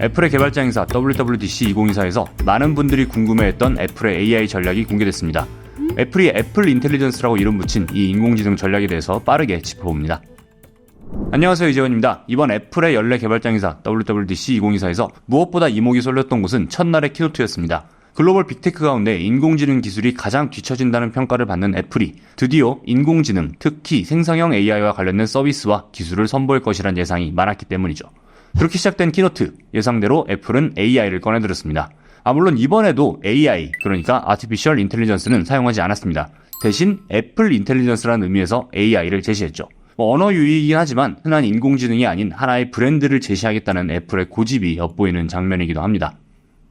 애플의 개발자 행사 WWDC 2024에서 많은 분들이 궁금해했던 애플의 AI 전략이 공개됐습니다. 애플이 애플 인텔리전스라고 이름 붙인 이 인공지능 전략에 대해서 빠르게 짚어봅니다. 안녕하세요, 이재원입니다. 이번 애플의 연례 개발자 행사 WWDC 2024에서 무엇보다 이목이 쏠렸던 곳은 첫날의 키노트였습니다. 글로벌 빅테크 가운데 인공지능 기술이 가장 뒤처진다는 평가를 받는 애플이 드디어 인공지능, 특히 생성형 AI와 관련된 서비스와 기술을 선보일 것이란 예상이 많았기 때문이죠. 그렇게 시작된 키노트, 예상대로 애플은 AI를 꺼내들었습니다. 물론 이번에도 AI, 그러니까 Artificial Intelligence는 사용하지 않았습니다. 대신 애플 인텔리전스라는 의미에서 AI를 제시했죠. 언어 유희이긴 하지만 흔한 인공지능이 아닌 하나의 브랜드를 제시하겠다는 애플의 고집이 엿보이는 장면이기도 합니다.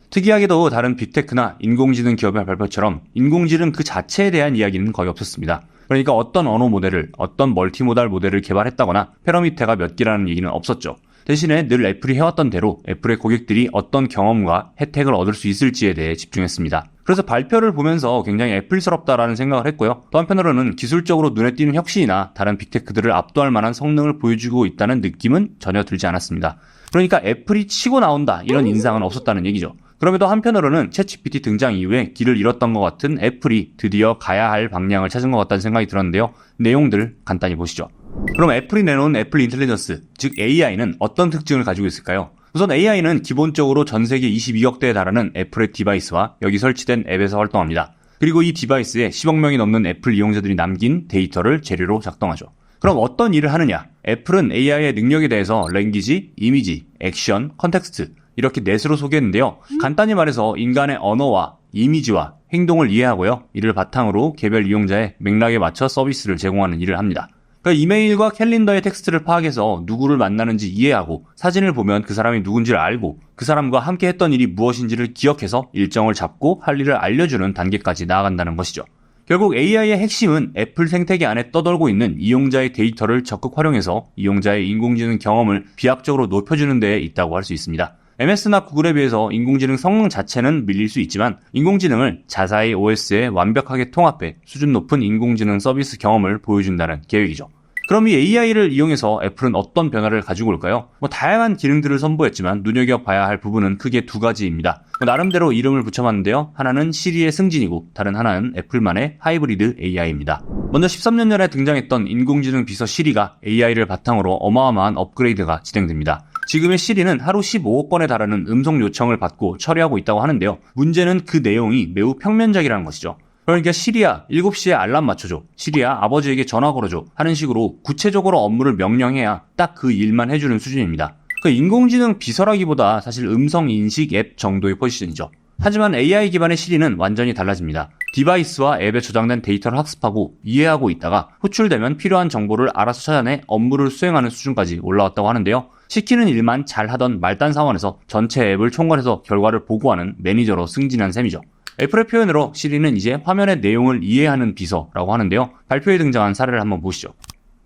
특이하게도 다른 빅테크나 인공지능 기업의 발표처럼 인공지능 그 자체에 대한 이야기는 거의 없었습니다. 그러니까 어떤 언어 모델을, 어떤 멀티모달 모델을 개발했다거나 패러미터가 몇 개라는 얘기는 없었죠. 대신에 늘 애플이 해왔던 대로 애플의 고객들이 어떤 경험과 혜택을 얻을 수 있을지에 대해 집중했습니다. 그래서 발표를 보면서 굉장히 애플스럽다라는 생각을 했고요. 또 한편으로는 기술적으로 눈에 띄는 혁신이나 다른 빅테크들을 압도할 만한 성능을 보여주고 있다는 느낌은 전혀 들지 않았습니다. 그러니까 애플이 치고 나온다 이런 인상은 없었다는 얘기죠. 그럼에도 한편으로는 챗GPT 등장 이후에 길을 잃었던 것 같은 애플이 드디어 가야 할 방향을 찾은 것 같다는 생각이 들었는데요. 내용들 간단히 보시죠. 그럼 애플이 내놓은 애플 인텔리전스, 즉 AI는 어떤 특징을 가지고 있을까요? 우선 AI는 기본적으로 전 세계 22억 대에 달하는 애플의 디바이스와 여기 설치된 앱에서 활동합니다. 그리고 이 디바이스에 10억 명이 넘는 애플 이용자들이 남긴 데이터를 재료로 작동하죠. 그럼 어떤 일을 하느냐? 애플은 AI의 능력에 대해서 랭귀지, 이미지, 액션, 컨텍스트 이렇게 넷으로 소개했는데요. 간단히 말해서 인간의 언어와 이미지와 행동을 이해하고요. 이를 바탕으로 개별 이용자의 맥락에 맞춰 서비스를 제공하는 일을 합니다. 그러니까 이메일과 캘린더의 텍스트를 파악해서 누구를 만나는지 이해하고 사진을 보면 그 사람이 누군지를 알고 그 사람과 함께 했던 일이 무엇인지를 기억해서 일정을 잡고 할 일을 알려주는 단계까지 나아간다는 것이죠. 결국 AI의 핵심은 애플 생태계 안에 떠돌고 있는 이용자의 데이터를 적극 활용해서 이용자의 인공지능 경험을 비약적으로 높여주는 데에 있다고 할 수 있습니다. MS나 구글에 비해서 인공지능 성능 자체는 밀릴 수 있지만 인공지능을 자사의 OS에 완벽하게 통합해 수준 높은 인공지능 서비스 경험을 보여준다는 계획이죠. 그럼 이 AI를 이용해서 애플은 어떤 변화를 가지고 올까요? 다양한 기능들을 선보였지만 눈여겨봐야 할 부분은 크게 두 가지입니다. 나름대로 이름을 붙여봤는데요. 하나는 시리의 승진이고 다른 하나는 애플만의 하이브리드 AI입니다. 먼저 13년 전에 등장했던 인공지능 비서 시리가 AI를 바탕으로 어마어마한 업그레이드가 진행됩니다. 지금의 시리는 하루 15억 건에 달하는 음성 요청을 받고 처리하고 있다고 하는데요. 문제는 그 내용이 매우 평면적이라는 것이죠. 그러니까 시리야 7시에 알람 맞춰줘, 시리야 아버지에게 전화 걸어줘 하는 식으로 구체적으로 업무를 명령해야 딱 그 일만 해주는 수준입니다. 그 인공지능 비서라기보다 사실 음성인식 앱 정도의 포지션이죠. 하지만 AI 기반의 시리는 완전히 달라집니다. 디바이스와 앱에 저장된 데이터를 학습하고 이해하고 있다가 호출되면 필요한 정보를 알아서 찾아내 업무를 수행하는 수준까지 올라왔다고 하는데요. 시키는 일만 잘하던 말단 사원에서 전체 앱을 총괄해서 결과를 보고하는 매니저로 승진한 셈이죠. 애플의 표현으로 시리는 이제 화면의 내용을 이해하는 비서라고 하는데요. 발표에 등장한 사례를 한번 보시죠.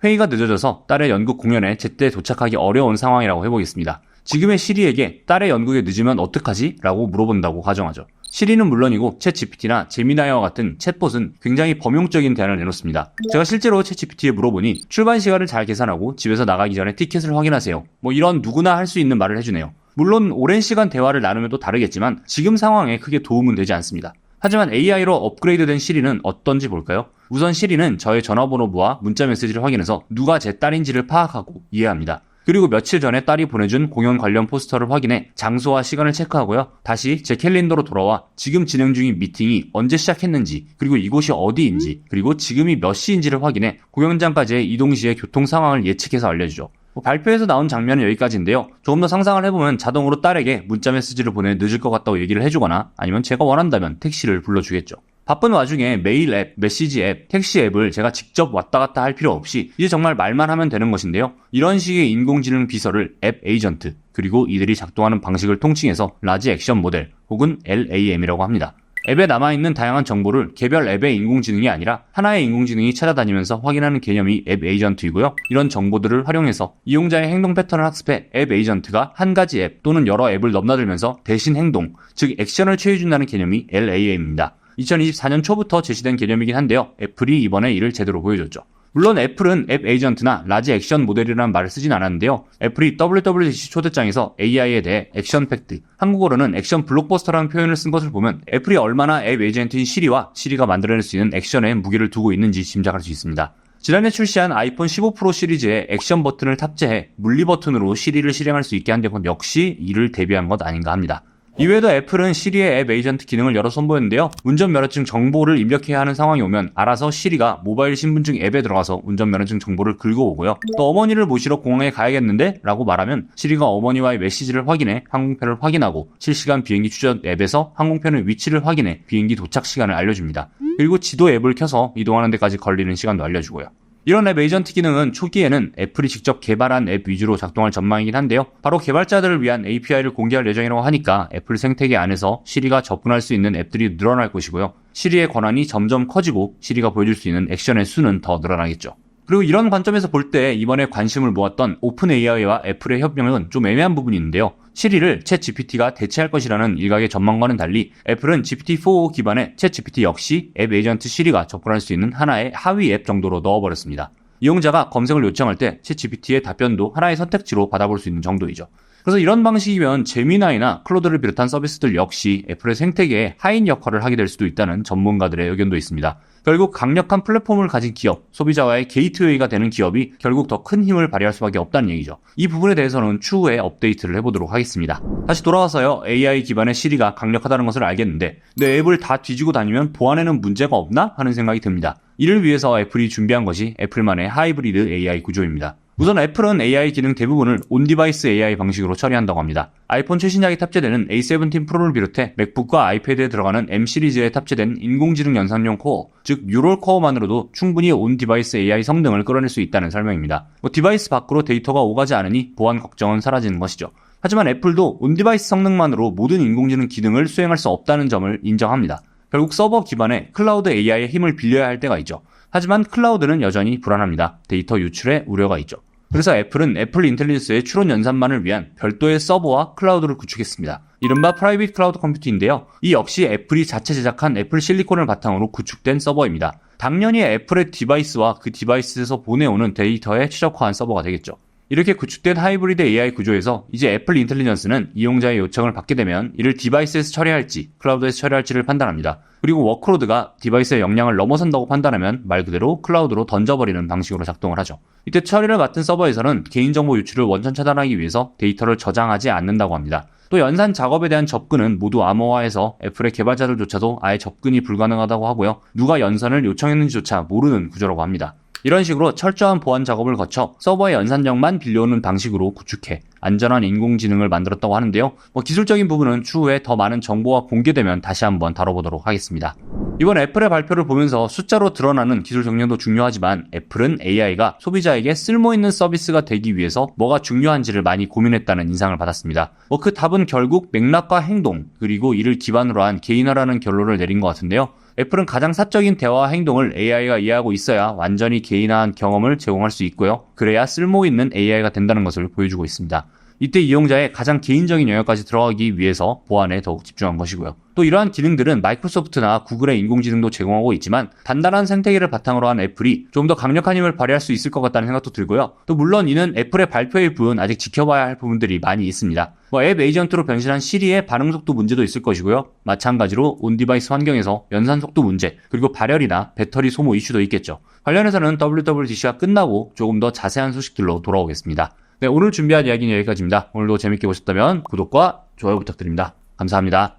회의가 늦어져서 딸의 연극 공연에 제때 도착하기 어려운 상황이라고 해보겠습니다. 지금의 시리에게 딸의 연극에 늦으면 어떡하지? 라고 물어본다고 가정하죠. 시리는 물론이고 챗GPT나 제미나이와 같은 챗봇은 굉장히 범용적인 대안을 내놓습니다. 제가 실제로 챗GPT에 물어보니 출발 시간을 잘 계산하고 집에서 나가기 전에 티켓을 확인하세요. 이런 누구나 할 수 있는 말을 해주네요. 물론 오랜 시간 대화를 나누면 다르겠지만 지금 상황에 크게 도움은 되지 않습니다. 하지만 AI로 업그레이드된 시리는 어떤지 볼까요? 우선 시리는 저의 전화번호부와 문자 메시지를 확인해서 누가 제 딸인지를 파악하고 이해합니다. 그리고 며칠 전에 딸이 보내준 공연 관련 포스터를 확인해 장소와 시간을 체크하고요. 다시 제 캘린더로 돌아와 지금 진행 중인 미팅이 언제 시작했는지, 그리고 이곳이 어디인지, 그리고 지금이 몇 시인지를 확인해 공연장까지의 이동 시의 교통 상황을 예측해서 알려주죠. 발표에서 나온 장면은 여기까지인데요. 조금 더 상상을 해보면 자동으로 딸에게 문자 메시지를 보내 늦을 것 같다고 얘기를 해주거나 아니면 제가 원한다면 택시를 불러주겠죠. 바쁜 와중에 메일 앱, 메시지 앱, 택시 앱을 제가 직접 왔다 갔다 할 필요 없이 이제 정말 말만 하면 되는 것인데요. 이런 식의 인공지능 비서를 앱 에이전트, 그리고 이들이 작동하는 방식을 통칭해서 라지 액션 모델 혹은 LAM이라고 합니다. 앱에 남아있는 다양한 정보를 개별 앱의 인공지능이 아니라 하나의 인공지능이 찾아다니면서 확인하는 개념이 앱 에이전트이고요. 이런 정보들을 활용해서 이용자의 행동 패턴을 학습해 앱 에이전트가 한 가지 앱 또는 여러 앱을 넘나들면서 대신 행동, 즉 액션을 취해준다는 개념이 LAM입니다. 2024년 초부터 제시된 개념이긴 한데요. 애플이 이번에 이를 제대로 보여줬죠. 물론 애플은 앱 에이전트나 라지 액션 모델이라는 말을 쓰진 않았는데요. 애플이 WWDC 초대장에서 AI에 대해 액션 팩트, 한국어로는 액션 블록버스터라는 표현을 쓴 것을 보면 애플이 얼마나 앱 에이전트인 시리와 시리가 만들어낼 수 있는 액션에 무게를 두고 있는지 짐작할 수 있습니다. 지난해 출시한 아이폰 15 프로 시리즈에 액션 버튼을 탑재해 물리 버튼으로 시리를 실행할 수 있게 한 것 역시 이를 대비한 것 아닌가 합니다. 이외에도 애플은 시리의 앱 에이전트 기능을 여러 선보였는데요. 운전면허증 정보를 입력해야 하는 상황이 오면 알아서 시리가 모바일 신분증 앱에 들어가서 운전면허증 정보를 긁어오고요. 또 어머니를 모시러 공항에 가야겠는데? 라고 말하면 시리가 어머니와의 메시지를 확인해 항공편을 확인하고 실시간 비행기 추적 앱에서 항공편의 위치를 확인해 비행기 도착 시간을 알려줍니다. 그리고 지도 앱을 켜서 이동하는 데까지 걸리는 시간도 알려주고요. 이런 앱 에이전트 기능은 초기에는 애플이 직접 개발한 앱 위주로 작동할 전망이긴 한데요. 바로 개발자들을 위한 API를 공개할 예정이라고 하니까 애플 생태계 안에서 시리가 접근할 수 있는 앱들이 늘어날 것이고요. 시리의 권한이 점점 커지고 시리가 보여줄 수 있는 액션의 수는 더 늘어나겠죠. 그리고 이런 관점에서 볼 때 이번에 관심을 모았던 오픈 AI와 애플의 협력은 좀 애매한 부분이 있는데요. 시리를 챗 GPT가 대체할 것이라는 일각의 전망과는 달리 애플은 GPT-4 기반의 챗 GPT 역시 앱 에이전트 시리가 접근할 수 있는 하나의 하위 앱 정도로 넣어버렸습니다. 이용자가 검색을 요청할 때 챗 GPT의 답변도 하나의 선택지로 받아볼 수 있는 정도이죠. 그래서 이런 방식이면 제미나이나 클로드를 비롯한 서비스들 역시 애플의 생태계에 하인 역할을 하게 될 수도 있다는 전문가들의 의견도 있습니다. 결국 강력한 플랫폼을 가진 기업, 소비자와의 게이트웨이가 되는 기업이 결국 더 큰 힘을 발휘할 수밖에 없다는 얘기죠. 이 부분에 대해서는 추후에 업데이트를 해보도록 하겠습니다. 다시 돌아와서요. AI 기반의 시리가 강력하다는 것을 알겠는데 내 앱을 다 뒤지고 다니면 보안에는 문제가 없나? 하는 생각이 듭니다. 이를 위해서 애플이 준비한 것이 애플만의 하이브리드 AI 구조입니다. 우선 애플은 AI 기능 대부분을 온디바이스 AI 방식으로 처리한다고 합니다. 아이폰 최신작에 탑재되는 A17 프로를 비롯해 맥북과 아이패드에 들어가는 M 시리즈에 탑재된 인공지능 연산용 코어, 즉 뉴럴 코어만으로도 충분히 온디바이스 AI 성능을 끌어낼 수 있다는 설명입니다. 디바이스 밖으로 데이터가 오가지 않으니 보안 걱정은 사라지는 것이죠. 하지만 애플도 온디바이스 성능만으로 모든 인공지능 기능을 수행할 수 없다는 점을 인정합니다. 결국 서버 기반의 클라우드 AI의 힘을 빌려야 할 때가 있죠. 하지만 클라우드는 여전히 불안합니다. 데이터 유출에 우려가 있죠. 그래서 애플은 애플 인텔리전스의 추론 연산만을 위한 별도의 서버와 클라우드를 구축했습니다. 이른바 프라이빗 클라우드 컴퓨팅인데요. 이 역시 애플이 자체 제작한 애플 실리콘을 바탕으로 구축된 서버입니다. 당연히 애플의 디바이스와 그 디바이스에서 보내오는 데이터에 최적화한 서버가 되겠죠. 이렇게 구축된 하이브리드 AI 구조에서 이제 애플 인텔리전스는 이용자의 요청을 받게 되면 이를 디바이스에서 처리할지 클라우드에서 처리할지를 판단합니다. 그리고 워크로드가 디바이스의 역량을 넘어선다고 판단하면 말 그대로 클라우드로 던져버리는 방식으로 작동을 하죠. 이때 처리를 맡은 서버에서는 개인정보 유출을 원천 차단하기 위해서 데이터를 저장하지 않는다고 합니다. 또 연산 작업에 대한 접근은 모두 암호화해서 애플의 개발자들조차도 아예 접근이 불가능하다고 하고요. 누가 연산을 요청했는지조차 모르는 구조라고 합니다. 이런 식으로 철저한 보안 작업을 거쳐 서버의 연산력만 빌려오는 방식으로 구축해 안전한 인공지능을 만들었다고 하는데요. 기술적인 부분은 추후에 더 많은 정보가 공개되면 다시 한번 다뤄보도록 하겠습니다. 이번 애플의 발표를 보면서 숫자로 드러나는 기술 정량도 중요하지만 애플은 AI가 소비자에게 쓸모있는 서비스가 되기 위해서 뭐가 중요한지를 많이 고민했다는 인상을 받았습니다. 그 답은 결국 맥락과 행동, 그리고 이를 기반으로 한 개인화라는 결론을 내린 것 같은데요. 애플은 가장 사적인 대화와 행동을 AI가 이해하고 있어야 완전히 개인화한 경험을 제공할 수 있고요. 그래야 쓸모있는 AI가 된다는 것을 보여주고 있습니다. 이때 이용자의 가장 개인적인 영역까지 들어가기 위해서 보안에 더욱 집중한 것이고요. 또 이러한 기능들은 마이크로소프트나 구글의 인공지능도 제공하고 있지만 단단한 생태계를 바탕으로 한 애플이 좀 더 강력한 힘을 발휘할 수 있을 것 같다는 생각도 들고요. 또 물론 이는 애플의 발표일 뿐 아직 지켜봐야 할 부분들이 많이 있습니다. 앱 에이전트로 변신한 시리의 반응 속도 문제도 있을 것이고요. 마찬가지로 온디바이스 환경에서 연산 속도 문제, 그리고 발열이나 배터리 소모 이슈도 있겠죠. 관련해서는 WWDC가 끝나고 조금 더 자세한 소식들로 돌아오겠습니다. 네, 오늘 준비한 이야기는 여기까지입니다. 오늘도 재밌게 보셨다면 구독과 좋아요 부탁드립니다. 감사합니다.